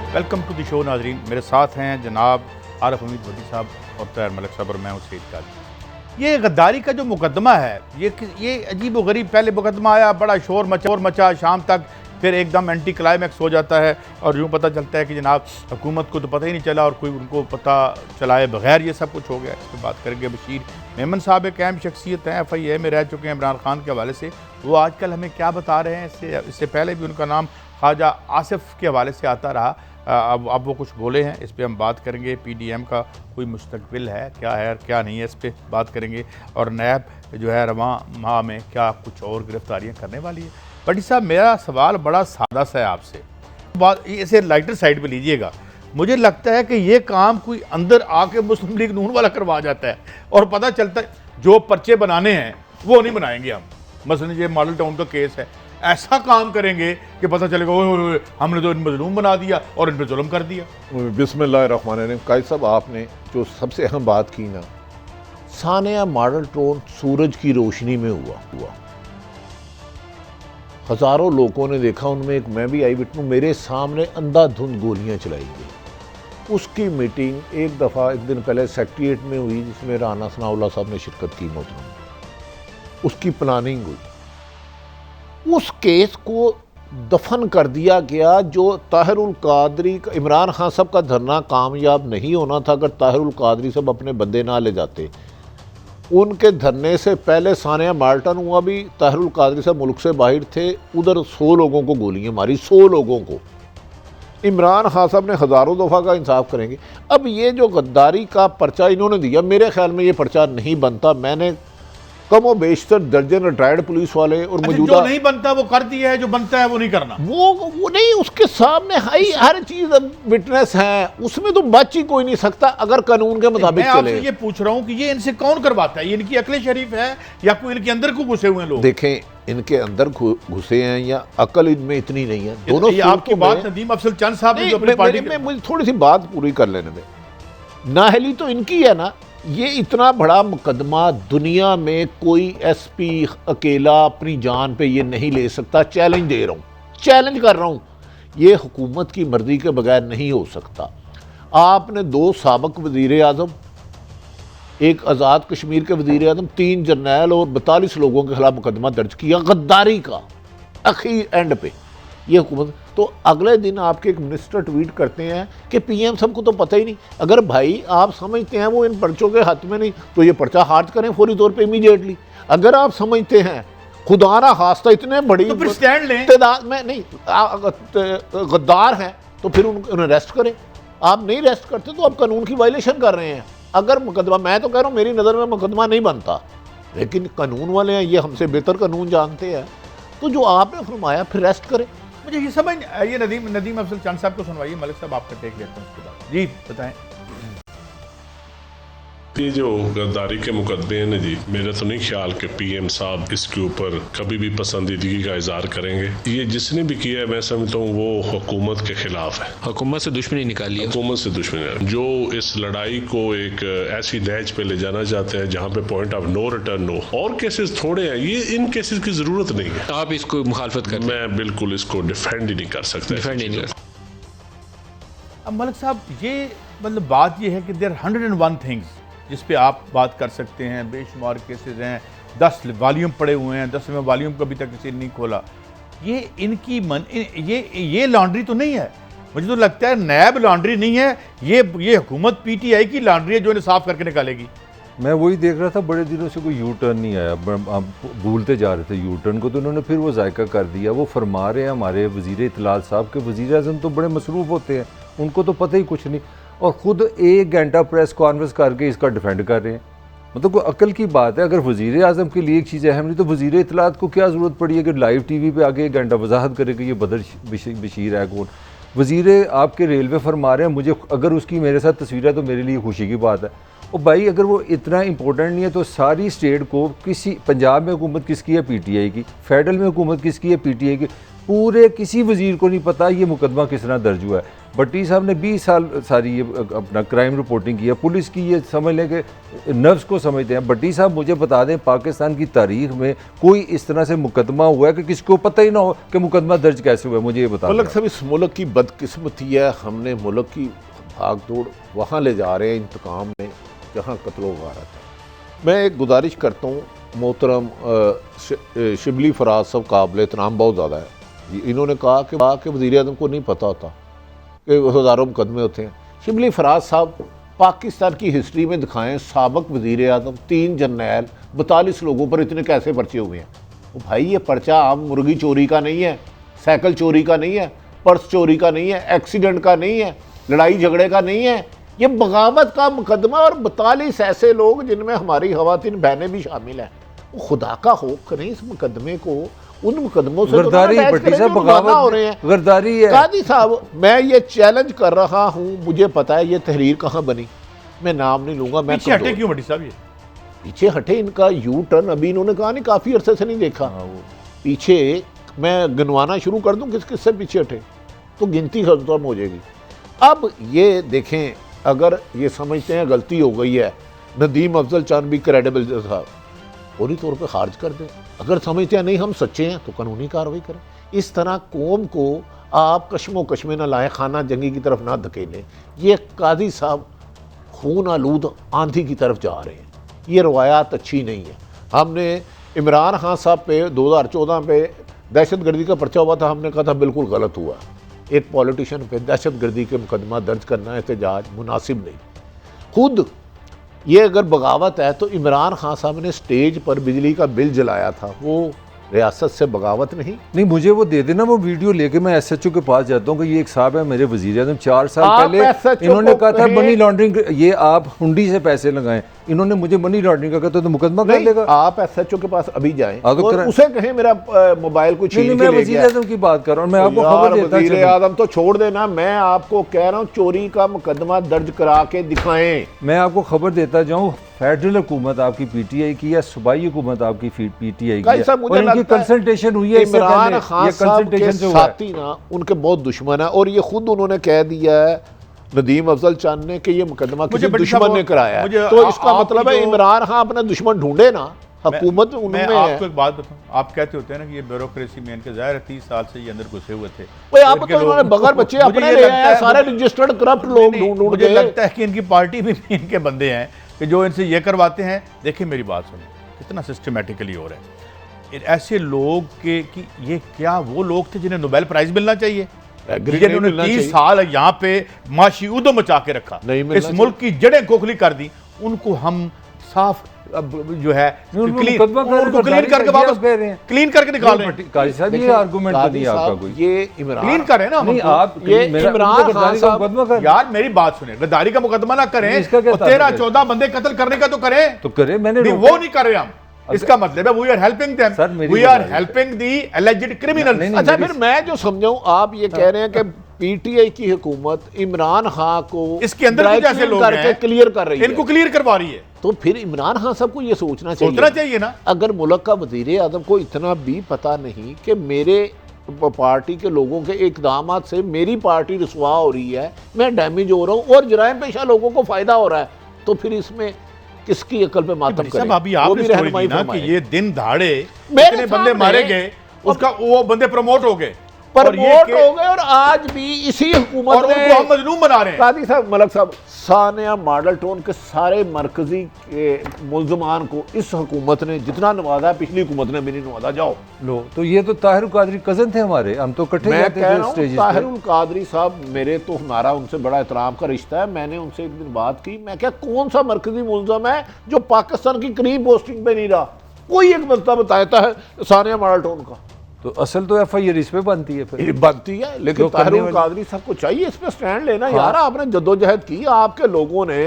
Welcome to the show नाजरीन। मेरे साथ हैं जनाब आरिफ हमीद भट्टी साहब और तैयार मलिक साहब और मैं हूं सईद काजी। ये गद्दारी का जो मुकदमा है ये अजीब व गरीब। पहले मुकदमा आया, बड़ा शोर मचा शाम तक, फिर एकदम एंटी क्लाइमैक्स हो जाता है और यूँ पता चलता है कि जनाब हुकूमत को तो पता ही नहीं चला और कोई उनको पता चलाए बगैर ये सब कुछ हो गया। इस पर बात करेंगे। बशीर मेमन साहब एक अहम शख्सियत हैं, FIA में रह चुके हैं इमरान खान के हवाले से। वो आजकल हमें क्या बता रहे हैं, इससे पहले भी उनका नाम ख्वाजा आसिफ के हवाले से आता रहा। अब वो कुछ बोले हैं, इस पे हम बात करेंगे। PDM का कोई मुस्तकबिल है, क्या है और क्या नहीं है, इस पे बात करेंगे। और नैब जो है रवां माह में क्या कुछ और गिरफ्तारियां करने वाली है। भट्टी साहब, मेरा सवाल बड़ा सादा सा है आपसे, बात इसे लाइटर साइड पे लीजिएगा। मुझे लगता है कि ये काम कोई अंदर आके मुस्लिम लीग नून वाला करवा जाता है और पता चलता है जो पर्चे बनाने हैं वो नहीं बनाएंगे हम। मसलन ये मॉडल टाउन का केस है, ऐसा काम करेंगे कि पता चलेगा ओए हमने तो इन मजलूम बना दिया और इन पर जुल्म कर दिया। बिस्मिल्लाहिर्रहमानिर्रहीम। कायद साहब, आपने जो सबसे अहम बात की ना, सानिया मॉडल टाउन सूरज की रोशनी में हुआ। हज़ारों लोगों ने देखा, उनमें एक मैं भी आई विटनेस, मेरे सामने अंधाधुंध गोलियां चलाई गई। उसकी मीटिंग एक दफ़ा एक दिन पहले सेक्रेटेरिएट में हुई, जिसमें राना सनाउल्लाह साहब ने शिरकत की। मोहतरम, उसकी प्लानिंग हुई। उस केस को दफन कर दिया गया। जो ताहिरुल कादरी, इमरान खान साहब का धरना कामयाब नहीं होना था अगर ताहिरुल कादरी साहब अपने बंदे ना ले जाते। उनके धरने से पहले सानिया माल्टन हुआ भी, ताहिरुल कादरी साहब मुल्क से बाहर थे, उधर 100 लोगों को गोलियां मारी, 100 लोगों को। इमरान खान साहब ने हज़ारों दफ़ा का इंसाफ करेंगे। अब ये जो गद्दारी का पर्चा इन्होंने दिया, मेरे ख्याल में ये पर्चा नहीं बनता। मैंने कम और बेशतर दर्जन रिटायर्ड पुलिस वाले और मौजूदा, जो नहीं बनता वो कर दिया है, जो बनता है वो नहीं करना। वो नहीं, उसके सामने हर चीज विटनेस है, उसमें तो बच ही कोई नहीं सकता अगर कानून के मुताबिक चले। मैं आपसे ये पूछ रहा हूँ कि ये इनसे कौन करवाता है? ये इनकी अकल शरीफ है या कोई इनके अंदर को घुसे हुए लोग? देखें, इनके अंदर घुसे हैं या अकल इनमें इतनी नहीं है, दोनों। आपकी बात नदीम अफजल चंद साहब ने जो अपनी पार्टी में, मुझे थोड़ी सी बात पूरी कर लेने दें। नाहली तो इनकी है ना। ये इतना बड़ा मुकदमा दुनिया में कोई SP अकेला अपनी जान पे ये नहीं ले सकता। चैलेंज दे रहा हूँ, चैलेंज कर रहा हूँ, ये हुकूमत की मर्जी के बगैर नहीं हो सकता। आपने 2 साबिक वज़ीर आज़म, एक आज़ाद कश्मीर के वज़ीर आज़म, 3 जर्नैल और 42 लोगों के खिलाफ मुकदमा दर्ज किया गद्दारी का, आखिर एंड पे ये हुकूमत। तो अगले दिन आपके एक मिनिस्टर ट्वीट करते हैं कि PM साहब को तो पता ही नहीं। अगर भाई आप समझते हैं वो इन पर्चों के हाथ में नहीं, तो ये पर्चा खारिज करें फौरी तौर पे, इमीडिएटली। अगर आप समझते हैं खुदा ना खास्ता इतने बड़ी तो फिर स्टैंड लें। तादाद में नहीं गद्दार हैं तो फिर उन्हें अरेस्ट करें। आप नहीं अरेस्ट करते तो आप कानून की वायलेशन कर रहे हैं। अगर मुकदमा, मैं तो कह रहा हूँ मेरी नज़र में मुकदमा नहीं बनता, लेकिन कानून वाले हैं, ये हमसे बेहतर कानून जानते हैं, तो जो आपने फरमाया फिर अरेस्ट करें। मुझे ये समझ, ये नदीम अफजल चंद साहब को सुनवाइए। मलिक साहब आपका टेक लेते हैं उसके बाद। जी बताएं। ये जो गद्दारी के मुकदमे हैं ना जी, मेरा तो नहीं ख्याल कि PM साहब इसके ऊपर कभी भी पसंदीदगी का इजहार करेंगे। ये जिसने भी किया है, मैं समझता हूँ वो हुकूमत के खिलाफ है, हुकूमत से दुश्मनी निकाली है, हुकूमत से दुश्मनी है। जो इस लड़ाई को एक ऐसी नहज पे ले जाना चाहते हैं जहाँ पे पॉइंट ऑफ नो रिटर्न हो। और केसेस थोड़े हैं, ये इन केसेस की जरूरत नहीं है। आप इसको मुखालफत कर, मैं बिल्कुल इसको डिफेंड ही नहीं कर सकता, डिफेंड ही नहीं कर। अब मलिक साहब, ये मतलब बात ये है कि देयर 101 थिंग्स जिस पे आप बात कर सकते हैं, बेशुमार केसेस हैं, 10 वॉल्यूम पड़े हुए हैं, 10वें वॉल्यूम को अभी तक किसी ने नहीं खोला। ये इनकी ये लॉन्ड्री तो नहीं है। मुझे तो लगता है नैब लॉन्ड्री नहीं है, ये हुकूमत PTI की लॉन्ड्री है जो इन्हें साफ करके निकालेगी। मैं वही देख रहा था, बड़े दिनों से कोई यू टर्न नहीं आया। हम भूलते जा रहे थे यू टर्न को, तो उन्होंने फिर वो जायका कर दिया। वो फरमा रहे हैं हमारे वज़ीर इत्तलात साहब के वज़ीर आज़म तो बड़े मसरूफ़ होते हैं, उनको तो पता ही कुछ नहीं, और ख़ुद 1 घंटा प्रेस कॉन्फ्रेंस करके इसका डिफेंड कर रहे हैं। मतलब कोई अकल की बात है। अगर वज़ीर आज़म के लिए एक चीज़ अहम नहीं, तो वज़ीर इत्तलात को क्या ज़रूरत पड़ी है कि लाइव TV पे आके 1 घंटा वजाहत करे कि ये बदर बशीर है कौन। वज़ीर आपके रेलवे फरमा रहे हैं, मुझे अगर उसकी मेरे साथ तस्वीर है तो मेरे लिए खुशी की बात है। और भाई अगर वो इतना इंपॉर्टेंट नहीं है तो सारी स्टेट को किसी, पंजाब में हुकूमत किसकी है, पीटीआई की, फेडरल में हुकूमत किसकी है, पीटीआई की, पूरे किसी वजीर को नहीं पता ये मुकदमा किस तरह दर्ज हुआ है। भट्टी साहब ने 20 साल सारी ये अपना क्राइम रिपोर्टिंग की है, पुलिस की ये समझ लें कि नर्व्स को समझते हैं। भट्टी साहब मुझे बता दें पाकिस्तान की तारीख में कोई इस तरह से मुकदमा हुआ है कि किसी को पता ही ना हो कि मुकदमा दर्ज कैसे हुआ है, मुझे ये बता मुल्क साहब इस मुल्क की बदकिस्मती है, हमने मुल्क की भाग दौड़ वहाँ ले जा रहे हैं इंतकाम में जहाँ कत्ल गारत है। मैं एक गुजारिश करता हूँ, मोहतरम शिबली फराज साहब काबिल एहतराम बहुत ज़्यादा है, इन्होंने कहा कि वज़ीर आज़म को नहीं पता होता कि हज़ारों मुकदमे होते हैं। शिबली फराज साहब पाकिस्तान की हिस्ट्री में दिखाएं साबिक़ वज़ीर आज़म 3 जर्नैल 42 लोगों पर इतने कैसे पर्चे हुए हैं। तो भाई ये पर्चा आम मुर्गी चोरी का नहीं है, साइकिल चोरी का नहीं है, पर्स चोरी का नहीं है, एक्सीडेंट का नहीं है, लड़ाई झगड़े का नहीं है, ये बगावत का मुकदमा और 42 ऐसे लोग जिनमें हमारी खवातीन बहनें भी शामिल हैं। वो खुदा का हो करें इस मुकदमे को उन मुकदमों से गर्दारी भट्टी साहब बगावत हो रहे हैं, गर्दारी है। कादी साहब मैं ये चैलेंज कर रहा हूँ, मुझे पता है ये तहरीर कहाँ बनी, मैं नाम नहीं लूंगा। मैं पीछे हटे क्यों भट्टी साहब? ये पीछे हटे, इनका यू टर्न अभी इन्होंने कहा नहीं काफ़ी अरसे से नहीं देखा। पीछे मैं गिनवाना शुरू कर दूँ किस किस से पीछे हटे तो गिनती खत्म हो जाएगी। अब ये देखें, अगर ये समझते हैं गलती हो गई है, नदीम अफजल चंद भी क्रेडिबल साहब फौरी तौर पर खारिज कर दें। अगर समझते हैं नहीं हम सच्चे हैं तो कानूनी कार्रवाई करें। इस तरह कौम को आप कश्मो कश्मे ना लाएं, खाना जंगी की तरफ ना धकेलें। ये काजी साहब खून आलूद आंधी की तरफ जा रहे हैं, ये रवायात अच्छी नहीं है। हमने इमरान खान साहब पे 2014 पे दहशतगर्दी का पर्चा हुआ था, हमने कहा था बिल्कुल गलत हुआ, एक पॉलिटिशियन पे दहशतगर्दी के मुकदमा दर्ज करना एहतजाज मुनासिब नहीं। खुद ये अगर बगावत है तो इमरान खान साहब ने स्टेज पर बिजली का बिल जलाया था, वो रियासत से बगावत नहीं। मुझे वो दे देना, वो वीडियो लेके मैं एसएचओ के पास जाता हूँ कि ये एक साहब है मेरे वजीर आज़म 4 साल पहले इन्होंने कहा था मनी लॉन्ड्रिंग, ये आप हुंडी से पैसे लगाएं, इन्होंने मुझे मनी लॉन्ड्रिंग का कहता तो मुकदमा कर लेगा। आप एसएचओ के पास अभी जाएं और उसे कहें मेरा मोबाइल को छीन के ले गया। मैं वजीर आज़म की बात कर रहा हूँ, मैं आपको खबर देता हूं। वजीर आज़म तो छोड़ देना, मैं आपको कह रहा हूँ चोरी का मुकदमा दर्ज करा के दिखाएं। मैं आपको खबर देता जाऊँ, फेडरल हुकूमत आपकी पीटीआई की या सूबाई हुकूमत आपकी पीटीआई की है, और इनकी कंसल्टेशन हुई है। इमरान खान साहब के साथी ना उनके बहुत दुश्मन है, और ये खुद उन्होंने कह दिया है नदीम अफजल चंद ने कि ये मुकदमा किसी दुश्मन ने कराया है। तो इसका मतलब है इमरान खान अपना दुश्मन ढूंढे ना, हुकूमत उनमें है। आपको एक बात बताऊं, आप कहते होते हैं ना कि ये ब्यूरोक्रेसी में इनके जाहिर है 30 साल से ये अंदर घुसे हुए थे। आप तो इन्होंने बगैर बच्चे अपने ले आए, सारे रजिस्टर्ड करप्ट लोग ढूंढ के। लगता है कि इनकी पार्टी में भी इनके बंदे हैं कि जो इनसे ये करवाते हैं। देखिए मेरी बात सुनिए, कितना सिस्टमेटिकली हो रहा है। ऐसे लोग के कि ये क्या वो लोग थे जिन्हें नोबेल प्राइज मिलना चाहिए, जिन्होंने 30 साल यहाँ पे माशी उदो मचा के रखा, इस मुल्क की जड़ें खोखली कर दी, उनको हम साफ जो है क्लीन करके वापस क्लीन करके निकाल रहे हैं। काजी साहब ये आर्गुमेंट तो नहीं आपका कोई, ये इमरान क्लीन करें ना नहीं आप, ये इमरान खान साहब यार मेरी बात सुने, गद्दारी का मुकदमा ना करें, 13-14 बंदे कत्ल करने का तो करें, तो करें। मैंने वो नहीं कर रहे हम, इसका मतलब है we are helping them, we are helping the alleged criminal. अच्छा फिर मैं जो समझाऊं, आप ये कह रहे हैं कि पीटीआई की हुकूमत इमरान खान को इसके अंदर कुछ ऐसे लोग हैं क्लियर कर रही है, इनको क्लियर करवा रही है। तो फिर इमरान खान साहब को ये सोचना चाहिए ना, अगर मुल्क का वजीर आज़म को इतना भी पता नहीं कि मेरे पार्टी के लोगों के इकदाम से मेरी पार्टी रुसवा हो रही है, मैं डैमेज हो रहा हूँ और जराइम पेशा लोगों को फायदा हो रहा है, तो फिर इसमें किसकी अकल पे मातम करें? अभी आपने स्टोरी दी ना कि ये दिन दहाड़े इतने बंदे मारे गए, उसका वो बंदे प्रमोट हो गए, प्रमोट हो गए, और आज भी इसी हुकूमत ने उनको हम मजलूम बना रहे हैं। कादी साहब, मलक साहब, सानिया मॉडल टाउन के सारे मरकजी के मुल्जमान को इस हुकूमत ने जितना नवाजा, पिछली हुकूमत ने भी नहीं नवाजा। जाओ लो, तो ये तो ताहिर कादरी कजन थे हमारे, हम तो इकट्ठे जाते थे स्टेज पे। ताहिर कादरी साहब मेरे तो हमारा उनसे बड़ा एहतराम का रिश्ता है। मैंने उनसे एक दिन बात की, मैं क्या कौन सा मरकजी मुल्जम है जो पाकिस्तान की करीब पोस्टिंग पे नहीं रहा? कोई एक बंदा बताता है सानिया मॉडल टाउन का, तो असल तो एफआईआर इस पे बनती है, फिर बनती है। लेकिन ताहिर कादरी साहब को चाहिए इस पे स्टैंड लेना। यार आपने जद्दोजहद की, आपके लोगों ने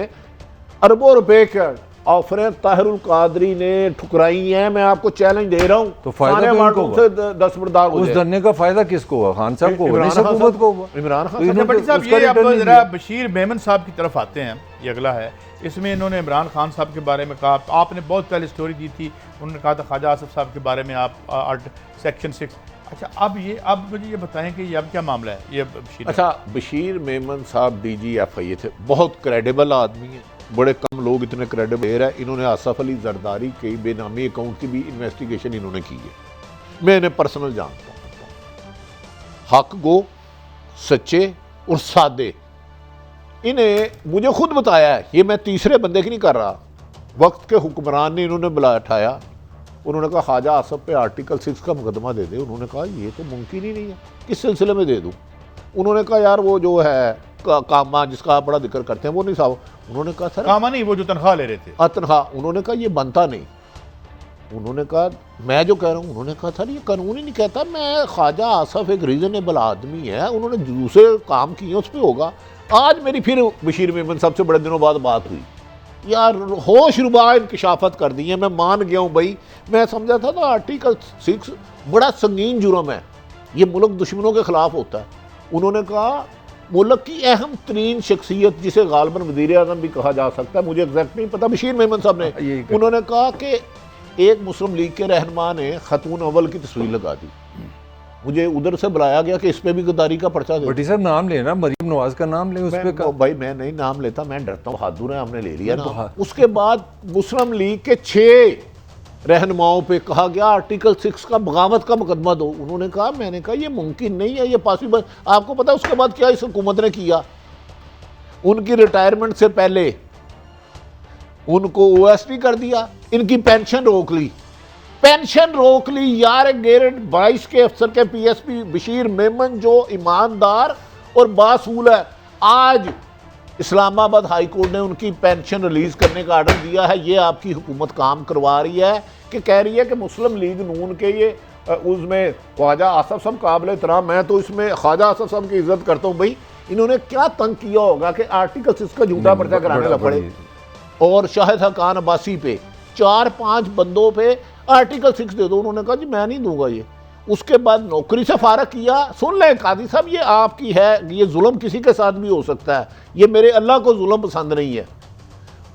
अरबों रुपए के ऑफरें ताहिर कादरी ने ठुकराई हैं। मैं आपको चैलेंज दे रहा हूं, तो फायदा तो से दस्तबरदार हो उस धरने का फायदा किसको हुआ? खान साहब को, इमरान हुकूमत को हुआ। इमरान खान साहब, ये अब जरा बशीर मेमन साहब की तरफ आते हैं। ये अगला है। इसमें इन्होंने इमरान खान साहब के बारे में कहा, आपने बहुत पहले स्टोरी दी थी, उन्होंने कहा था ख्वाजा आसिफ साहब के बारे में आप सेक्शन 6। अच्छा, अब मुझे ये बताएं कि ये अब क्या मामला है ये बशीर? अच्छा, बशीर मेमन साहब DGFI थे, बहुत क्रेडिबल आदमी है, बड़े कम लोग इतने क्रेडिबल है। इन्होंने आसफ अली जरदारी के बेनामी अकाउंट की भी इन्वेस्टिगेशन इन्होंने की है, मैं इन्हें पर्सनल जानता हूँ। हक गो, सच्चे और सादे, इन्हें मुझे खुद बताया है, ये मैं तीसरे बंदे की नहीं कर रहा। वक्त के हुक्मरान ने इन्होंने बुलाया उठाया, उन्होंने कहा ख्वाजा आसफ पे आर्टिकल 6 का मुकदमा दे दे। उन्होंने कहा ये तो मुमकिन ही नहीं है, किस सिलसिले में दे दूँ? उन्होंने कहा यार वो जो है कामा जिसका आप बड़ा जिक्र करते हैं वो नहीं साहब। उन्होंने कहा सर कामा नहीं, वो जो तनख्वाह ले रहे थे, तनख्वाह। उन्होंने कहा ये बनता नहीं। उन्होंने कहा मैं जो कह रहा हूँ, उन्होंने कहा सर ये कानून ही नहीं कहता, मैं ख्वाजा आसफ एक रीजनेबल आदमी है, उन्होंने दूसरे काम किए उस पर होगा। आज मेरी फिर बशीर मेमन साहब से बड़े दिनों बाद बात हुई, यार होश रुबा इंकशाफत कर दी है। मैं मान गया हूँ भाई, मैं समझा था ना आर्टिकल 6 बड़ा संगीन जुर्म है, ये मुल्क दुश्मनों के खिलाफ होता है। उन्होंने कहा मुल्क की अहम तरीन शख्सियत जिसे गालबन वज़ीर आज़म भी कहा जा सकता है, मुझे एग्जैक्ट नहीं पता, बशीर मेमन साहब ने, उन्होंने कहा कि एक मुस्लिम लीग के रहनुमा ने खतून अव्वल की तस्वीर लगा दी। मुझे उधर से बुलाया गया कि इस पे भी गद्दारी का पर्चा दे। भट्टी साहब नाम लेना, मरीम नवाज का नाम ले उस पे का। भाई मैं नहीं नाम लेता, मैं डरता हूँ, बहादुर है, हमने ले लिया ना। उसके बाद मुस्लिम लीग के 6 रहनुमाओं पे कहा गया आर्टिकल 6 का बगावत का मुकदमा दो। उन्होंने कहा, मैंने कहा ये मुमकिन नहीं है, ये पॉसिबल। आपको पता है उसके बाद क्या इस हुकूमत ने किया? उनकी रिटायरमेंट से पहले उनको OSD कर दिया, इनकी पेंशन रोक ली, पेंशन रोक ली यार। ग्रेड 22 के अफसर के PSP बशीर मेमन जो ईमानदार और बासूल है, आज इस्लामाबाद हाई कोर्ट ने उनकी पेंशन रिलीज करने का आर्डर दिया है। ये आपकी हुकूमत काम करवा रही है कि कह रही है कि मुस्लिम लीग नून के ये उसमें ख्वाजा आसफ साहब काबिल एहतराम, मैं तो इसमें ख्वाजा आसफ साहब की इज्जत करता हूँ। भाई इन्होंने क्या तंग किया होगा कि आर्टिकल 6 का झूठा पर्चा कराने लग पड़े। और शाहिद हकान अब्बासी पे 4-5 बंदों पे आर्टिकल 6 दे दो। उन्होंने कहा जी मैं नहीं दूंगा ये। उसके बाद नौकरी से फारग किया। सुन लें कादी साहब, ये आपकी है, ये जुल्म किसी के साथ भी हो सकता है, ये मेरे अल्लाह को जुल्म पसंद नहीं है।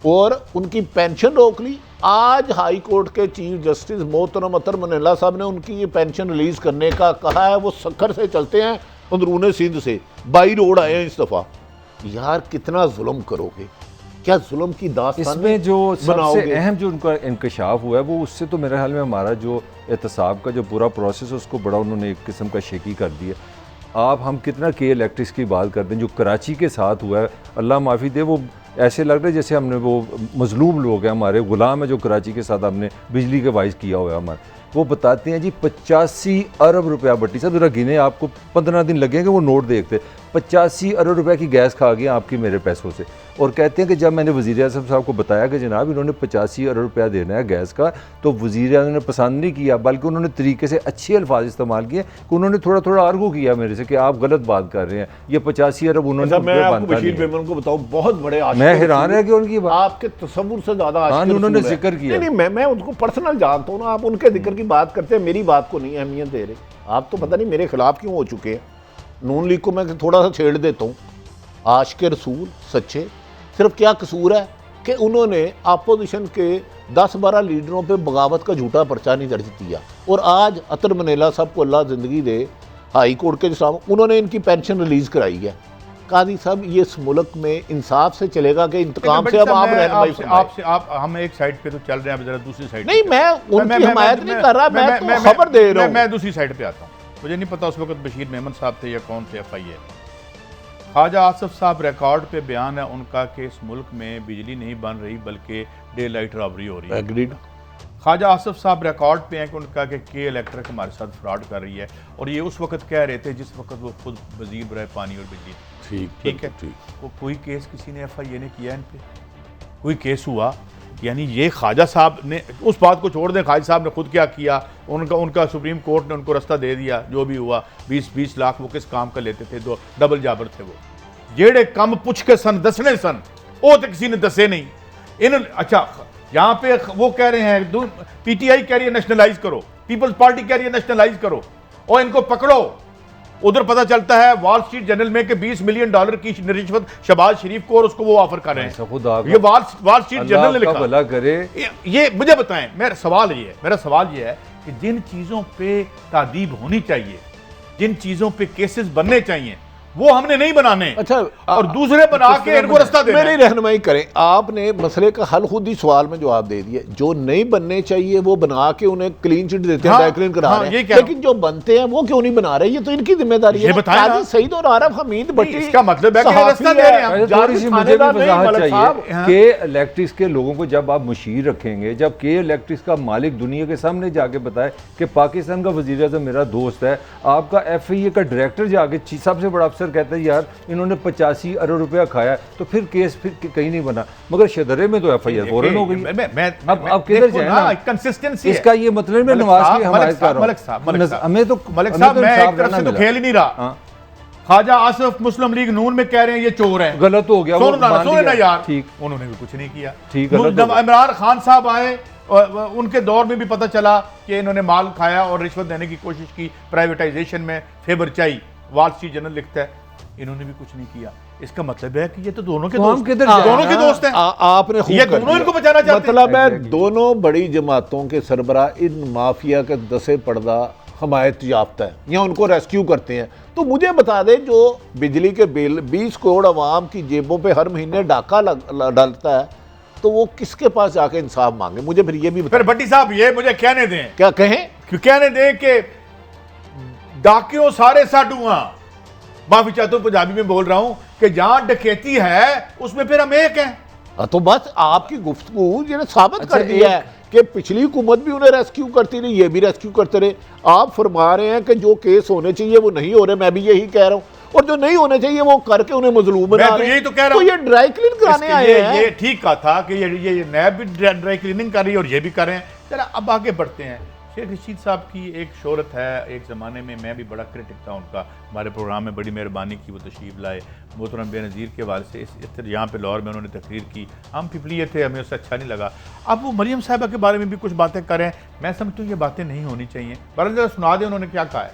और उनकी पेंशन रोक ली। आज हाई कोर्ट के चीफ जस्टिस मोहतरम अतर मनीला साहब ने उनकी ये पेंशन रिलीज करने का कहा है। वो सक्खर से चलते हैं, अंदरूने सिंध से बाई रोड आए हैं इस दफ़ा। यार कितना जुल्म करोगे, क्या जुल्म की दास्तान इसमें जो सबसे अहम जो उनका इंकशाफ हुआ है वो, उससे तो मेरे ख्याल में हमारा जो एहतसाब का जो पूरा प्रोसेस है उसको बड़ा उन्होंने एक किस्म का शेकी कर दिया। आप हम कितना के इलेक्ट्रिक्स की बात करते हैं, जो कराची के साथ हुआ है, अल्लाह माफ़ी दे, वो ऐसे लग रहा है जैसे हमने वो मजलूम लोग हैं, हमारे गुलाम है जो कराची के साथ हमने बिजली के वाइज किया हुआ है हमारे। वो बताते हैं जी 85 अरब रुपया, भट्टी साहब जरा गिने, आपको 15 दिन लगेंगे वो नोट देखते। 85 अरब रुपए की गैस खा गया आपकी मेरे पैसों से। और कहते हैं कि जब मैंने वज़ीर आज़म साहब को बताया कि जनाब इन्होंने 85 अरब रुपया देना है गैस का, तो वज़ीर आज़म ने पसंद नहीं किया, बल्कि उन्होंने तरीके से अच्छे अल्फाज इस्तेमाल किए कि उन्होंने थोड़ा थोड़ा आर्गू किया मेरे से कि आप गलत बात कर रहे हैं, ये 85 अरब उन्होंने। मैं आपको बशीर मेमन को बताऊं, बहुत बड़े मैं हैरान है कि उनकी बात आपके तसव्वुर से ज़्यादा उन्होंने जिक्र किया। नहीं, मैं उनको पर्सनल जानता हूँ ना, आप उनके जिक्र की बात करते हैं, मेरी बात को नहीं अहमियत दे रहे। आप तो पता नहीं मेरे खिलाफ क्यों हो चुके हैं। नून लीग को मैं थोड़ा सा छेड़ देता हूँ, आशिक़ रसूल सच्चे। सिर्फ क्या कसूर है कि उन्होंने अपोजिशन के 10-12 लीडरों पे बगावत का झूठा पर्चा नहीं दर्ज किया। और आज अतर मनीला साहब को अल्लाह ज़िंदगी दे, हाई कोर्ट के सामने उन्होंने इनकी पेंशन रिलीज़ कराई है। कादी साहब ये इस मुल्क में इंसाफ से चलेगा कि इंतकाम से? अब आप आपसे आप हम एक साइड पे तो चल रहे हैं, जरा दूसरी साइड नहीं, मैं उनकी हिमायत नहीं कर रहा, मैं तो खबर दे रहा हूँ। मैं दूसरी साइड पे आता हूँ। मुझे नहीं पता उस वक्त बशीर मेमन साहब थे या कौन थे FI है। ख्वाजा आसफ साहब रिकॉर्ड पे बयान है उनका कि इस मुल्क में बिजली नहीं बन रही बल्कि डे लाइट रॉबरी हो रही है। एग्रीड। ख्वाजा आसफ साहब रिकॉर्ड पे हैं कि उनका कि के इलेक्ट्रिक हमारे साथ फ्रॉड कर रही है, और ये उस वक्त कह रहे थे जिस वक्त वो खुद वजीर बराए पानी और बिजली। ठीक है, वो कोई केस किसी ने FIA ने किया इन पे? कोई केस हुआ? यानी ये ख्वाजा साहब ने, उस बात को छोड़ दें ख्वाजा साहब ने खुद क्या किया, उनका सुप्रीम कोर्ट ने उनको रास्ता दे दिया, जो भी हुआ 20-20 लाख वो किस काम का लेते थे, 2 डबल जाबर थे वो, जेड़े कम पुछ के सन दसने सन वो तो किसी ने दसे नहीं इन। अच्छा, यहाँ पे वो कह रहे हैं, PTI कह रही है नेशनलाइज करो, पीपल्स पार्टी कह रही है नेशनलाइज करो, और इनको पकड़ो उधर पता चलता है वॉल स्ट्रीट जर्नल में कि $20 मिलियन की रिश्वत शहबाज शरीफ को और उसको वो ऑफर कर रहे हैं। ये वॉल स्ट्रीट जर्नल ने लिखा। भला करे। ये मुझे बताएं, मेरा सवाल ये है कि जिन चीजों पे तादीब होनी चाहिए, जिन चीजों पे केसेस बनने चाहिए, वो हमने नहीं बनाने। अच्छा, और दूसरे बना के इनको रास्ता देना। मेरी रहनुमाई करें। आपने मसले का हल खुद ही सवाल में जवाब दे दिया। जो नहीं बनने चाहिए वो बना के उन्हें क्लीन चिट देते हैं, ड्राई क्लीन करा रहे हैं, लेकिन जो बनते हैं वो क्यों नहीं बना रहे? ये तो इनकी जिम्मेदारी है। काजी सईद और आरफ हमीद भट्टी, इसका मतलब है कि रास्ता दे रहे हैं। थोड़ी सी मुझे भी वजाहत चाहिए कि इलेक्ट्रिक्स के लोगों को जब आप मुशीर रखेंगे, जब के इलेक्ट्रिक्स का मालिक दुनिया के सामने जाके बताए कि पाकिस्तान का वज़ीर आज़म मेरा दोस्त है, आपका FIA का डायरेक्टर जाके सबसे बड़ा अफसर कहता है यार इन्होंने 85 अरब रुपया खाया, तो फिर केस फिर कहीं नहीं बना। मगर शदरे में तो FIR फौरन हो गई। अब किधर जाए ना, कंसिस्टेंसी इसका ये मतलब मैं नवाज की हमायत कर रहा हूं। मलिक साहब, हमें तो मलिक साहब, मैं एक तरफ से तो खेल ही नहीं रहा। ख्वाजा आसिफ मुस्लिम लीग नून में कह रहे हैं ये चोर है, गलत हो गया, सुनो ना यार, ठीक, उन्होंने भी कुछ नहीं किया। ठीक, इमरान खान साहब आए, उनके दौर में भी पता चला कि इन्होंने माल खाया और रिश्वत देने की कोशिश की, प्राइवेटाइजेशन में फेवर चाहिए, वॉल स्ट्रीट जर्नल लिखता है, इन्होंने भी कुछ नहीं किया। इसका मतलब है कि ये तो दोनों के दोस्त हैं। आपने ये दोनों इनको बचाना चाहते हैं। मतलब है दोनों बड़ी जमातों के सरबराह इन माफिया के दसे पर्दा हमायत याफ्ता है या उनको रेस्क्यू करते हैं। तो मुझे बता दें, जो बिजली के बिल 20 करोड़ आवाम की जेबों पे हर महीने डाका डालता है, तो वो किसके पास जाके इंसाफ मांगे? मुझे फिर ये भी फिर भट्टी साहब ये मुझे कहने दें, क्या कहें, कहने दें कि डाकियों सारे साडुआ, माफी चाहता हूं पंजाबी में बोल रहा हूं, कि जहां डकैती है उसमें फिर हम एक हैं। तो बस आपकी गुफ्तगू ये साबित कर दिया है कि पिछली हुकूमत भी उन्हें रेस्क्यू करती रही, ये भी रेस्क्यू करते रहे। आप फरमा रहे हैं कि जो केस होने चाहिए वो नहीं हो रहे, मैं भी यही कह रहा हूं, और जो नहीं होने चाहिए वो करके उन्हें मजलूम बना रहे हैं। यही तो कह रहा हूं, तो ये ड्राई क्लीन कराने आए हैं। ये ठीक कहा था कि ये नैब भी ड्राई क्लीनिंग कर रही है और ये भी कर रहे हैं। चला अब आगे बढ़ते हैं। शेख रशीद साहब की एक शोहरत है, एक ज़माने में मैं भी बड़ा क्रिटिक था उनका, हमारे प्रोग्राम में बड़ी मेहरबानी की, वो तशरीफ़ लाए मोहतरम बेनज़ीर के वाले से इस यहाँ पे लाहौर में उन्होंने तकरीर की, हम पिपलिए थे, हमें उससे अच्छा नहीं लगा। अब वो मरियम साहिबा के बारे में भी कुछ बातें करें, मैं समझता हूँ ये बातें नहीं होनी चाहिए। बरं सुना दें उन्होंने क्या कहा है।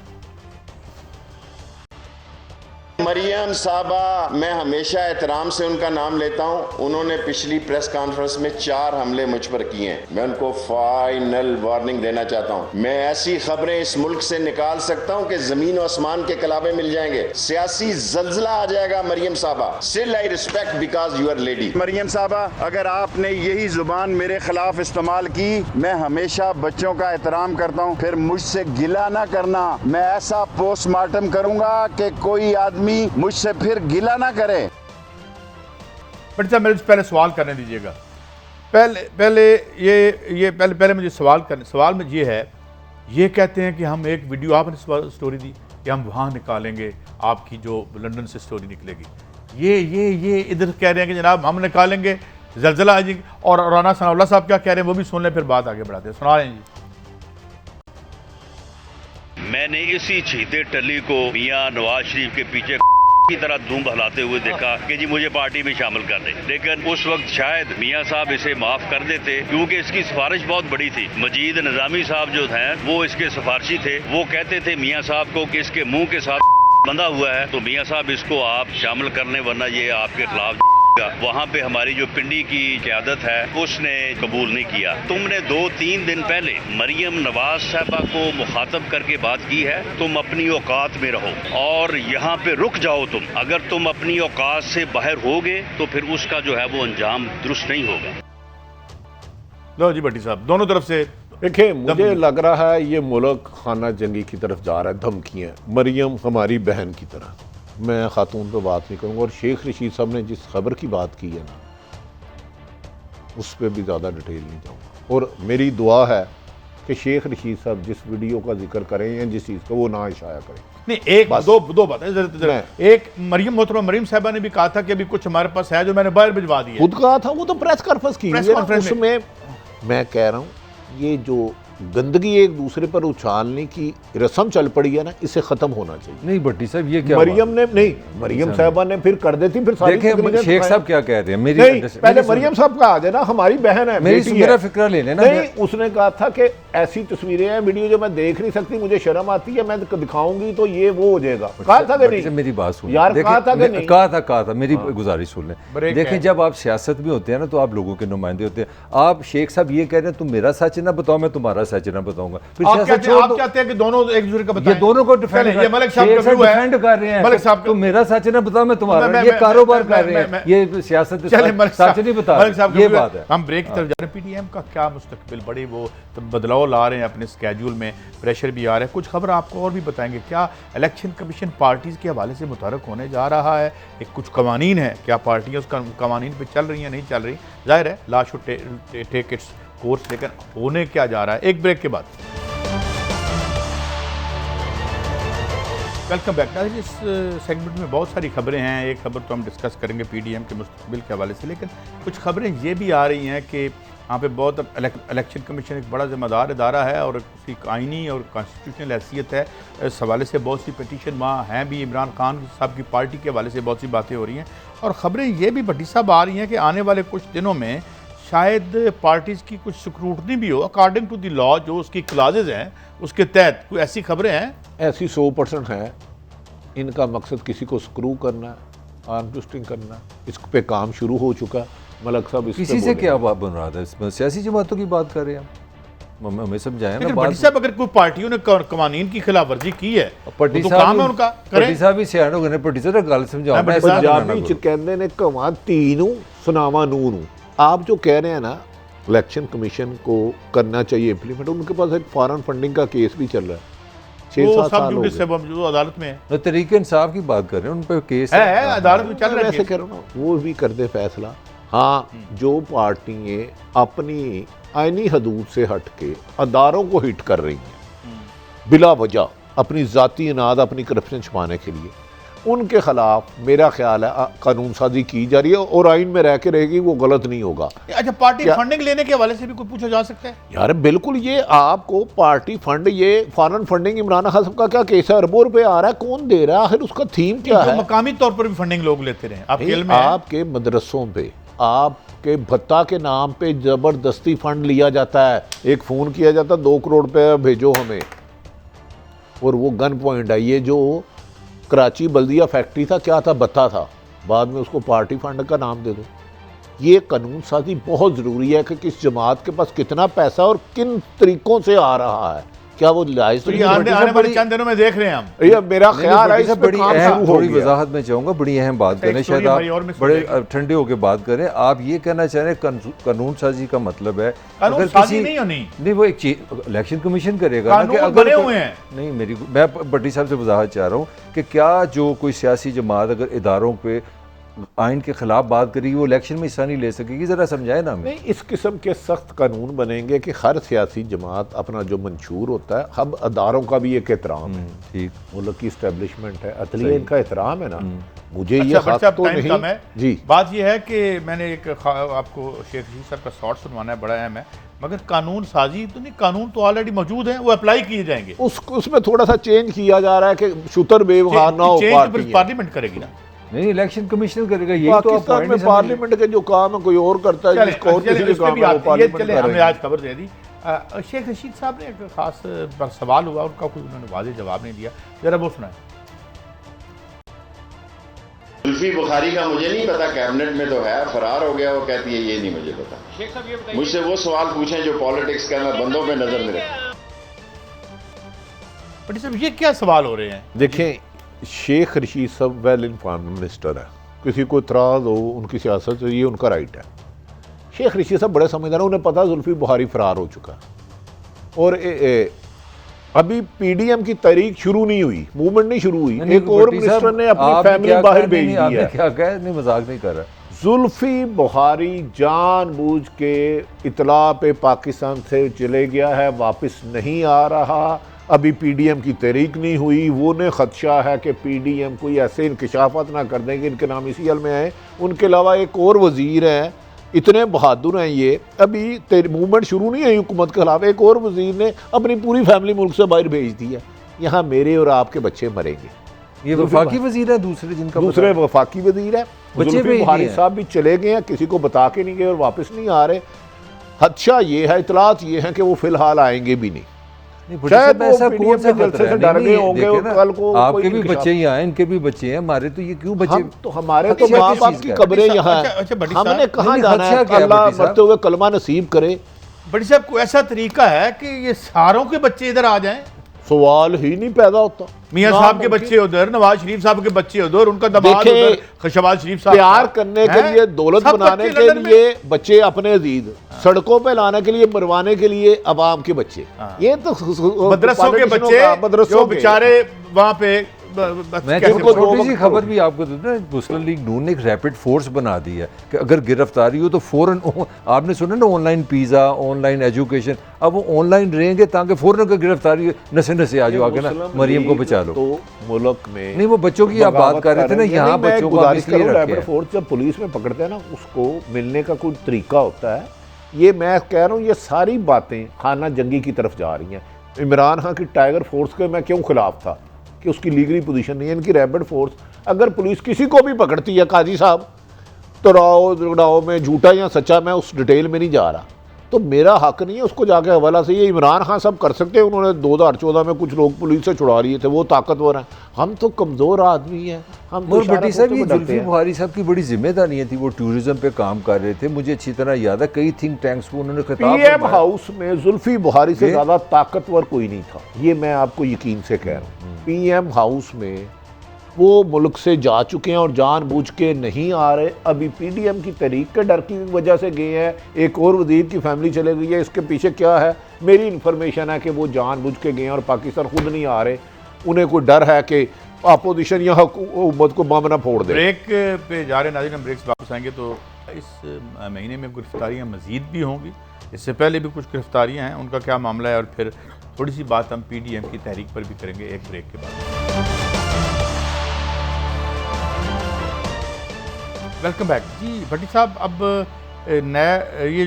मरियम साहबा, मैं हमेशा एहतराम से उनका नाम लेता हूं। उन्होंने पिछली प्रेस कॉन्फ्रेंस में 4 हमले मुझ पर किए हैं। मैं उनको फाइनल वार्निंग देना चाहता हूं। मैं ऐसी खबरें इस मुल्क से निकाल सकता हूं कि जमीन और आसमान के कलाबे मिल जाएंगे, सियासी जल्जला आ जाएगा। मरियम साहबा, still I respect because you are lady. Maryam साहबा, अगर आपने यही जुबान मेरे खिलाफ इस्तेमाल की, मैं हमेशा बच्चों का एहतराम करता हूं, फिर मुझसे गिला ना करना। मैं ऐसा पोस्टमार्टम करूंगा कि कोई आदमी मुझसे फिर गिला ना करे। बट साहब मेरे पहले सवाल करने दीजिएगा। पहले मुझे सवाल में ये है, ये कहते हैं कि हम एक वीडियो, आपने स्टोरी दी कि हम वहाँ निकालेंगे आपकी जो लंदन से स्टोरी निकलेगी, ये इधर कह रहे हैं कि जनाब हम निकालेंगे, जल्जला आ जाएगी। और राना सनाउल्लाह साहब क्या कह रहे हैं वो भी सुन लें, फिर बात आगे बढ़ाते हैं। सुना रहे हैं जी। मैंने इसी चीते टली को मियां नवाज शरीफ के पीछे की तरह धूम बहलाते हुए देखा कि जी मुझे पार्टी में शामिल कर दे, लेकिन उस वक्त शायद मियां साहब इसे माफ कर देते, क्योंकि इसकी सिफारिश बहुत बड़ी थी। मजीद निजामी साहब जो हैं वो इसके सिफारशी थे। वो कहते थे मियां साहब को कि इसके मुंह के साथ बंधा हुआ है, तो मियां साहब इसको आप शामिल करने, वरना ये आपके खिलाफ। वहाँ पे हमारी जो पिंडी की क़यादत है उसने कबूल नहीं किया। तुमने 2-3 दिन पहले मरियम नवाज साहबा को मुखातब करके बात की है, तुम अपनी औकात में रहो और यहाँ पे रुक जाओ। तुम अगर तुम अपनी औकात से बाहर होगे तो फिर उसका जो है वो अंजाम दुरुस्त नहीं होगा। लो जी भट्टी साहब, दोनों तरफ से देखिए, मुझे लग रहा है ये मुल्क खाना जंगी की तरफ जा रहा है। धमकियाँ, मरियम हमारी बहन की तरह, मैं खातून पे बात नहीं करूँगा। और शेख रशीद साहब ने जिस खबर की बात की है ना, उस पर भी ज़्यादा डिटेल नहीं जाऊँगा। और मेरी दुआ है कि शेख रशीद साहब जिस वीडियो का जिक्र करें या जिस चीज़ का, वो ना इशाया करें। नहीं, एक दो बातें। एक मरियम साहबा ने भी कहा था कि अभी कुछ हमारे पास है जो मैंने बाहर भिजवा दिया। खुद कहा था, वो तो प्रेस कॉन्फ्रेंस की, उसमें मैं कह रहा हूँ ये जो गंदगी एक दूसरे पर उछालने की रस्म चल पड़ी है ना, इसे खत्म होना चाहिए। नहीं भट्टी साहब ये क्या मरियम ने नहीं, मरियम साहबा ने फिर कर देती, फिर सारी देखिए तकरीरें शेख दिखाएं। साहब क्या कह रहे हैं, मेरी नहीं, पहले मरियम साहब का आ जाए ना, हमारी बहन है, बेटी मेरा है। फिक्रा ले लेना। नहीं, उसने कहा था कि ऐसी तस्वीरें हैं वीडियो जो मैं देख नहीं सकती, मुझे शर्म आती है, मैं दिखाऊंगी तो ये वो हो जाएगा। कहा था कि नहीं? मेरी बात सुन यार, कहा था कि नहीं? कहा था मेरी गुजारिश सुन लें। ब्रेक देखें है। जब आप सियासत में होते हैं ना तो आप लोगों के नुमाइंदे होते हैं। आप शेख साहब ये कह रहे हैं तुम मेरा सच ना बताओ, मैं तुम्हारा सच ना बताऊंगा, फिर आप सियासत कहते हैं, छोड़ आप दो। चाहते हैं कि दोनों एक दूसरे का बताएं। ये दोनों को डिफेंड चलें, ये मलिक साहब का व्यू है। डिफेंड कर रहे हैं, मलिक साहब तुम मेरा सच ना बताओ मैं तुम्हारा, मैं- ये मैं- कारोबार मैं- कर रहे मैं- हैं, ये सियासत चले मलिक सच नहीं बता मलिक साहब का ये व्यू बात है। हम ब्रेक की तरफ जा रहे हैं। पीडीएम का क्या मुस्तकबिल, बड़े वो तो बदलाव ला रहे हैं अपने स्केड्यूल में, प्रेशर भी आ रहा है। कुछ खबर आपको और भी बताएंगे। क्या इलेक्शन कमीशन पार्टीज के हवाले से मुतहरक होने जा रहा है? एक कुछ कवानीन है, क्या पार्टियां उस कवानीन पे चल रही हैं, नहीं चल रही? जाहिर है ला शुड टेक इट्स कोर्स, लेकिन होने क्या जा रहा है? एक ब्रेक के बाद वेलकम बैक। इस सेगमेंट में बहुत सारी खबरें हैं। एक खबर तो हम डिस्कस करेंगे पीडीएम के मुस्तकबिल के हवाले से, लेकिन कुछ खबरें ये भी आ रही हैं कि यहाँ पे बहुत इलेक्शन कमीशन एक बड़ा जिम्मेदार इदारा है और उसकी आइनी और कॉन्स्टिट्यूशनल हैसियत है। इस हवाले से बहुत सी पिटीशन वहाँ हैं भी, इमरान खान साहब की पार्टी के हवाले से बहुत सी बातें हो रही हैं। और ख़बरें ये भी भट्टी साहब आ रही हैं कि आने वाले कुछ दिनों में शायद पार्टीज़ की कुछ स्क्रूटनी भी हो अकॉर्डिंग टू द लॉ, जो उसकी क्लाजेज हैं उसके तहत। कोई ऐसी खबरें हैं? ऐसी 100% है। इनका मकसद किसी को स्क्रू करना है, आर्म ट्विस्टिंग करना है। इस पे काम शुरू हो चुका है। मलक साहब इस पे किसी से बोलें। क्या बात बन रहा था इसमें? सियासी जमातों की बात कर रहे हैं हम, हमें समझाएं ना लेकिन बात। भट्टी साहब अगर कोई पार्टियों ने कवानीन की खिलाफ वर्जी की है पट्टी तो काम है उनका, करें। पट्टी साहब भी सियाणो गने पट्टी साहब गल समझाओ। मैं मैं पट्टी साहब पंजाबी च कहंदे ने कवा तीनू सुनावा नूनू। आप जो कह रहे हैं ना इलेक्शन कमीशन को करना चाहिए इम्प्लीमेंट, उनके पास एक फॉरेन फंडिंग का केस भी चल रहा है। 6-7 वो सब साल हो जुडिस गए। से जो अदालत में है तरीके इंसाफ की बात कर रहे हैं, उन पर केस है अदालत में चल रहा है वैसे केस। कह रहा हूँ ना, वो भी कर दे फैसला। हाँ, जो पार्टियाँ अपनी आईनी हदूद से हट के अदारों को हिट कर रही हैं बिला वजह, अपनी ज़ाती इनाद, अपनी करप्शन छुपाने के लिए, उनके खिलाफ मेरा ख्याल है कानून साजी की जा रही है और आइन में रह के रहेगी, वो गलत नहीं होगा। अच्छा, पार्टी क्या- फंडिंग लेने के हवाले से भी कोई पूछा जा सकता है? यार बिल्कुल, ये आपको पार्टी फंड, ये फॉरेन फंडिंग इमरान खान साहब का क्या केस है? अरबों रुपए आ रहा है, कौन दे रहा है? आखिर उसका थीम क्या जो है? मकामी तौर पर भी फंडिंग लोग लेते रहे, आप नहीं, खेल में हैं। आपके मदरसों पे, आपके भत्ता के नाम पे जबरदस्ती फंड लिया जाता है। एक फ़ोन किया जाता है 2 करोड़ रुपये भेजो हमें, और वो गन पॉइंट है। ये जो कराची बल्दिया फैक्ट्री था, क्या था? भत्ता था, बाद में उसको पार्टी फंड का नाम दे दो। ये कानून साजी बहुत ज़रूरी है कि किस जमात के पास कितना पैसा और किन तरीक़ों से आ रहा है, क्या वो लाइज तो ये आने वाले चंद दिनों में देख रहे हैं हम। ये मेरा ख्याल है, इस पे बड़ी काम अहम, शुरू हो थोड़ी गया। वजाहत में चाहूँगा, बड़ी अहम बात अच्छा, एक करें, स्टोरी शायद हमारी और में आप सुन बड़े लेंगे। ठंडे होकर बात करें। आप ये कहना चाह रहे हैं कानून साजी का मतलब है कानून साजी नहीं होनी, नहीं, वो एक चीज इलेक्शन कमीशन करेगा ना कि कानून अगर बने हुए हैं। नहीं, मैं भट्टी साहब से वजाहत चाह रहा हूँ कि क्या जो कोई सियासी जमात अगर इदारों पे आइन के खिलाफ बात करेगी वो इलेक्शन में हिस्सा नहीं ले सकेगी? जरा समझाए ना हमें। नहीं, इस किस्म के सख्त कानून बनेंगे कि हर सियासी जमात अपना जो मंशूर होता है, हम अदारों का भी एक एहतराम है, ठीक, मुल्क की इस्टेब्लिशमेंट है, अदलिया इनका एहतराम है ना। मुझे अच्छा, ये बट हक साहब तो टाइम नहीं कम है। जी। बात यह है कि मैंने एक आपको शेख रशीद साहब का शॉर्ट सुनवाना है, बड़ा अहम है। मगर कानून साजी तो नहीं, कानून तो ऑलरेडी मौजूद है, वो अप्लाई किए जाएंगे। उसमें थोड़ा सा चेंज किया जा रहा है कि शुतर बेवहार ना हो चेंज पार्टी। पार्लियामेंट करेगी ना। नहीं, इलेक्शन कमीशन करेगा, यही तो आप पाकिस्तान पॉइंट में नहीं समझ रहे। पार्लियामेंट के जो काम है कोई और करता है, जिसको और किसी के काम है वो पार्लियामेंट चले, कर हमने रहे हैं। आज खबर दे दी। शेख रशीद साहब ने एक खास पर सवाल हुआ, उनका कोई उन्होंने वाज़ेह जवाब नहीं दिया, जरा वो सुनाए। जुल्फी बुखारी का मुझे नहीं पता, कैबिनेट में तो है, फरार हो गया, वो कहती है ये नहीं मुझे पता। मुझसे वो सवाल पूछें जो पॉलिटिक्स का, मैं बंदों पे नजर में रखता। बट साहब ये क्या सवाल हो रहे हैं? देखें, शेख रशीद साहब वेल इन्फॉर्म्ड मिनिस्टर है, किसी को इतराज़ हो उनकी सियासत से, ये उनका राइट है। शेख रशीद साहब बड़े समझदार हैं, उन्हें पता जुल्फी बुखारी फरार हो चुका और अभी पीडीएम की तहरीक शुरू नहीं हुई, मूवमेंट नहीं शुरू हुई। नहीं, एक और भट्टी मिनिस्टर साहब, ने अपनी आपने फैमिली क्या बाहर कहा? भेज नहीं, दी आपने है। क्या कहा? नहीं, मजाक नहीं कर रहा। जुल्फी बुखारी जानबूझ के इतला पे पाकिस्तान से चले गया है, वापस नहीं आ रहा। अभी पीडीएम की तहरीक नहीं हुई, वो ने खदशा है कि पीडीएम कोई ऐसे इंकशाफात ना कर देंगे इनके नाम इसी हल में आए। उनके अलावा एक और वजीर हैं इतने बहादुर हैं ये। अभी तेरी मूवमेंट शुरू नहीं हुई हुकूमत के खिलाफ, एक और वजीर ने अपनी पूरी फैमिली मुल्क से बाहर भेज दी है। यहाँ मेरे और आपके बच्चे मरेंगे। ये वफाकी वजीर है दूसरे, जिनका दूसरे वफाकी वजीर है, बच्चे जुल्फी भेज बुखारी दिए हैं। साहब भी चले गए हैं, किसी को बता के नहीं गए और वापस नहीं आ रहे। अच्छा ये है, इतलात ये है कि वो फिलहाल आएंगे भी नहीं। नहीं, बड़ी शायद साहब, ऐसा वो कौन सा PDM के जलसे खतरा है? से डर नहीं, गए नहीं, होंगे देखे और ना, कल को आपके कोई भी इंकशाफ- बच्चे ही आए, इनके भी बच्चे हैं, हमारे तो ये क्यों बच्चे? हम तो हमारे तो अच्छा, माँ किस बाप चीज़ की का? कब्रें बड़ी यहाँ साहब, अच्छा, बड़ी हमने साहब, कहाँ नहीं, जाना है? खदशा क्या है अल्लाह बड़ी साहब? मरते हुए कलमा नसीब करे। बड़ी साहब कोई ऐसा तरीका है कि ये सारों के बच्चे इधर आ जाएं? सवाल ही नहीं पैदा होता। मियां साहब के बच्चे उधर, नवाज शरीफ साहब के बच्चे उधर, उनका दमाद देखें, उधर, शहबाज शरीफ साहब प्यार का। करने के हैं? लिए, दौलत सब बनाने बच्चे के लंदन में- लिए बच्चे अपने अजीज, सड़कों पे लाने के लिए, मरवाने के लिए अवाम के बच्चे। हाँ। ये तो मदरसों के politicians बच्चे का, मदरसों जो के। बेचारे वहां पे मैं कैसे जो दो छोटी सी वक्त खबर होगी। भी आपको दूं ना, मुस्लिम लीग नून ने एक रैपिड फोर्स बना दी है कि अगर गिरफ्तारी हो तो फौरन, आपने सुना ना ऑनलाइन पिज़्ज़ा, ऑनलाइन एजुकेशन, अब वो ऑनलाइन रहेंगे ताकि फौरन अगर गिरफ्तारी नशे नशे आ जाओ आगे ना, मुस्लिम मरियम को लीग बचा लो। तो मुल्क में नहीं, वो बच्चों की आप बात कर रहे थे ना, नहीं, यहाँ मैं बच्चों को गुजारिश इसलिए करूं, रखे रैपिड हैं। फोर्स जब पुलिस में पकड़ते हैं ना, उसको मिलने का कोई तरीका होता है। ये मैं कह रहा हूँ, ये सारी बातें खाना जंगी की तरफ जा रही हैं। इमरान खान की टाइगर फोर्स के मैं क्यों खिलाफ था कि उसकी लीगली पोजीशन नहीं है। इनकी रैपिड फोर्स, अगर पुलिस किसी को भी पकड़ती है, काजी साहब तो राव में झूठा या सच्चा, मैं उस डिटेल में नहीं जा रहा, तो मेरा हक नहीं है उसको जाके हवाला से। ये इमरान खान सब कर सकते हैं, उन्होंने 2014 में कुछ लोग पुलिस से छुड़ा लिए थे, वो ताकतवर हैं। हम तो कमज़ोर आदमी हैं, हम तो मगर इशारा भट्टी साहब, ये करते हुए डरते जुल्फी हैं। बुखारी साहब की बड़ी जिम्मेदारियां थी, वो टूरिज्म पे काम कर रहे थे, मुझे अच्छी तरह याद है, कई थिंक टैंक्स को उन्होंने खिताब पीएम फरमाया। हाउस में जुल्फी बुखारी से ये? ज्यादा ताकतवर कोई नहीं था, ये मैं आपको यकीन से कह रहा हूँ। पीएम हाउस में वो मुल्क से जा चुके हैं और जानबूझ के नहीं आ रहे। अभी पीडीएम की तहरीक के डर की वजह से गए हैं, एक और वजीर की फैमिली चले गई है। इसके पीछे क्या है? मेरी इन्फॉर्मेशन है कि वो जानबूझ के गए हैं और पाकिस्तान खुद नहीं आ रहे। उन्हें कोई डर है कि अपोजिशन या हुकूमत को बम ना फोड़ दे। ब्रेक पे जा रहे नाज़रीन, हम ब्रेक से वापस आएंगे तो इस महीने में गिरफ्तारियां मजीद भी होंगी। इससे पहले भी कुछ गिरफ्तारियां हैं, उनका क्या मामला है, और फिर थोड़ी सी बात हम पीडीएम की तहरीक पर भी करेंगे एक ब्रेक के बाद। वेलकम बैक जी। भट्टी साहब, अब नया ये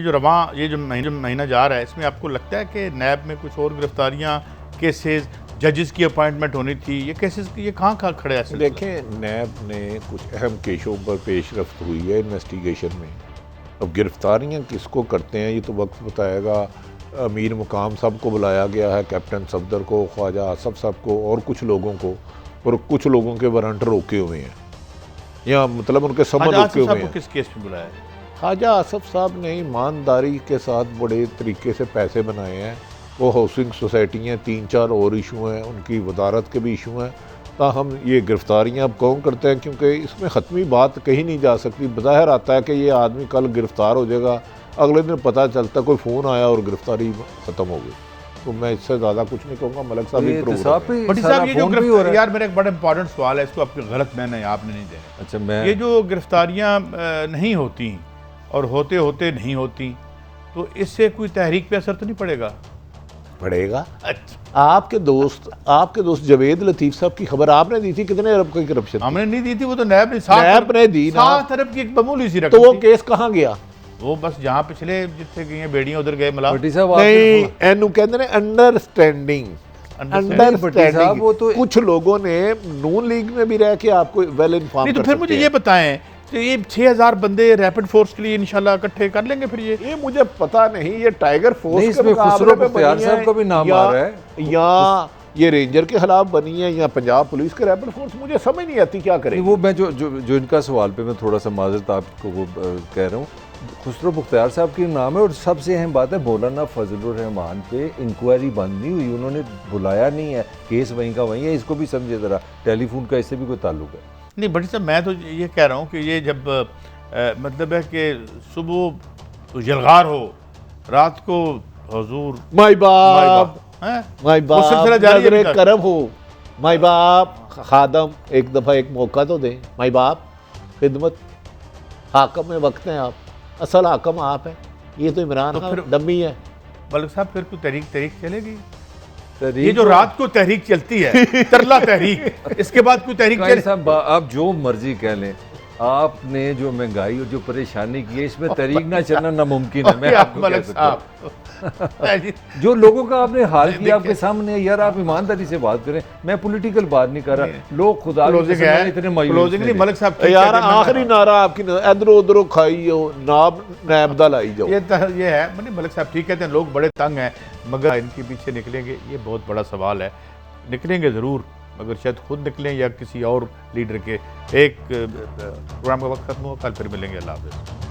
जो महीना जा रहा है, इसमें आपको लगता है कि नैब में कुछ और गिरफ्तारियां, केसेस, जजेस की अपॉइंटमेंट होनी थी, ये केसेस ये कहाँ खड़े हैं? देखें, नैब ने कुछ अहम केसों पर पेशरफ्त हुई है इन्वेस्टिगेशन में। अब गिरफ्तारियां किसको करते हैं ये तो वक्त बताएगा। अमीर मुकाम साहब को बुलाया गया है, कैप्टन सफदर को, ख्वाजा आसफ साहब को और कुछ लोगों को, और कुछ लोगों के वारंट रोके हुए हैं, या मतलब उनके समन रोके हुए हैं। किस केस में बुलाया है? ख्वाजा आसफ साहब ने ईमानदारी के साथ बड़े तरीके से पैसे बनाए हैं। वो हाउसिंग सोसाइटियाँ, 3-4 और इशू हैं, उनकी वजारत के भी इशू हैं। ताहम ये गिरफ्तारियाँ अब कौन करते हैं, क्योंकि इसमें ख़त्मी बात कहीं नहीं जा सकती। बज़ाहिर आता है कि ये आदमी कल गिरफ़्तार हो जाएगा, अगले दिन पता चलता कोई फ़ोन आया और गिरफ्तारी ख़त्म हो गई। तो मैं इससे ज़्यादा कुछ नहीं कहूँगा। मलिक साहब भी प्रूव भट्टी साहब, ये जो यार मेरा एक बड़ा इंपॉर्टेंट सवाल है, इसको आपके गलत मैंने आपने नहीं देना। अच्छा, मैं ये जो गिरफ्तारियां नहीं होती और होते होते नहीं होती, तो इससे कोई तहरीक पे असर तो नहीं पड़ेगा? पड़ेगा। अच्छा, आपके दोस्त जवेद लतीफ़ साहब की खबर आपने दी थी, कितने अरब की करप्शन? हमने नहीं दी थी, वो तो नैब ने नैब ने दी ना। 7 अरब की एक मामूली सी रकम तो वो थी। केस कहाँ गया? वो बस जहाँ पिछले जितने गई हैं बेड़ियां उधर गए मला। भट्टी साहब, नहीं, एनू कहते हैं अंडरस्टैंडिंग। भट्टी साहब, वो तो कुछ लोगों ने नून लीग में भी रह के आपको वेल इन्फॉर्म नहीं, तो फिर मुझे ये बताएं तो ये 6000 बंदे रैपिड फोर्स के लिए इंशाल्लाह इकट्ठे कर लेंगे फिर ये मुझे पता नहीं। ये टाइगर नहीं, फोर्स के इसमें मुकाबले खुसरो में मुख्तार बनी साहब है, का भी नाम आ रहा है, या ये रेंजर के खिलाफ बनी है, या पंजाब पुलिस के रैपिड फोर्स। मुझे समझ नहीं आती क्या करें। वो मैं जो इनका सवाल पे मैं थोड़ा सा माजरत आपको वो कह रहा हूँ। खुसरो मुख्तार साहब की नाम है, और सबसे अहम बात है, मौलाना फजलुर रहमान पे इंक्वायरी बंद नहीं हुई, उन्होंने बुलाया नहीं है, केस वहीं का वहीं है। इसको भी समझे ज़रा, टेलीफोन का इससे भी कोई ताल्लुक है? नहीं भट्टी साहब, मैं तो ये कह रहा हूँ कि ये जब मतलब है कि सुबह तो यलगार हो, रात को हुजूर माई बाप, हैं? माई वो सिलसिला बाप, जारी है नजरे अभी तक। करम हो। माई बाप खादम, एक दफ़ा एक मौका तो दें। माई बाप खिदमत, हाकम में वक्त हैं आप, असल हाकम आप हैं। ये तो इमरान तो खान फिर- डम्मी है। मलिक साहब, फिर कोई तहरीक चलेगी? तहरीक ये जो तो- रात को तहरीक चलती है, तरला तहरीक, इसके बाद कोई तहरीक कायद चले? साहब, आप जो मर्जी कह लें, आपने जो महंगाई और जो परेशानी की है, इसमें तहरीक ना चलना नामुमकिन है। मैं आपको कह मलिक सकता हूँ। साहब जो लोगों का आपने हाल किया आपके सामने, यार आप ईमानदारी से बात करें, मैं पॉलिटिकल बात नहीं कर रहा। लोग खुदा की क्लोजिंग कसम है, इतने मायूस क्लोजिंग नहीं नहीं। मलिक साहब ठीक यार है, मैं- आखिरी नारा आपकी इधरों उधरों खाई हो, नाब नैब दा लाई जाओ। ये है मैंने मलिक साहब ठीक कहते हैं, लोग बड़े तंग हैं, मगर इनके पीछे निकलेंगे ये बहुत बड़ा सवाल है। निकलेंगे ज़रूर, मगर शायद खुद निकलें या किसी और लीडर के। एक प्रोग्राम का वक्त खत्म हो, कल फिर मिलेंगे। अल्लाह हाफ़िज़।